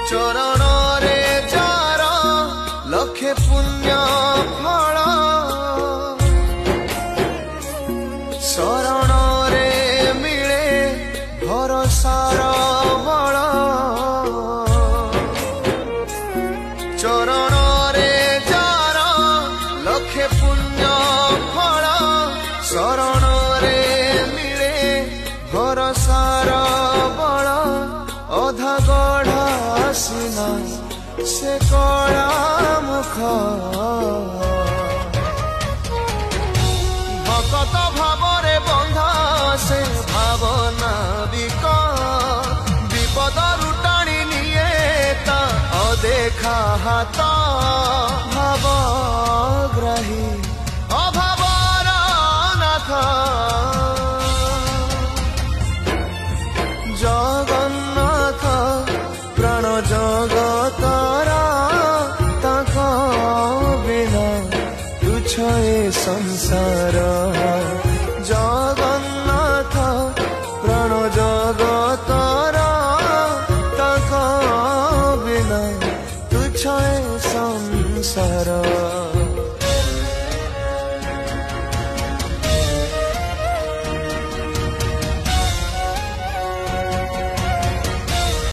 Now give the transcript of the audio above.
चरण रे जार लखे पुण्य फल शरण रे मिले भरसार बल चरण रे जार लखे पुण्य फल शरण रे मिले भरसार बल अधा गढ़ा सीना से कला मुख भगत भावरे बंधा से भावना बिक विपद रुटाणी नियेता अदेखा हाथ भावग्राही अभावर नाथ जगन्नाथ प्राण जगतारा ताका बिना तुच्छ ए संसार जगन्नाथ प्राण जगतारा ताका बिना तुच्छ ए संसार।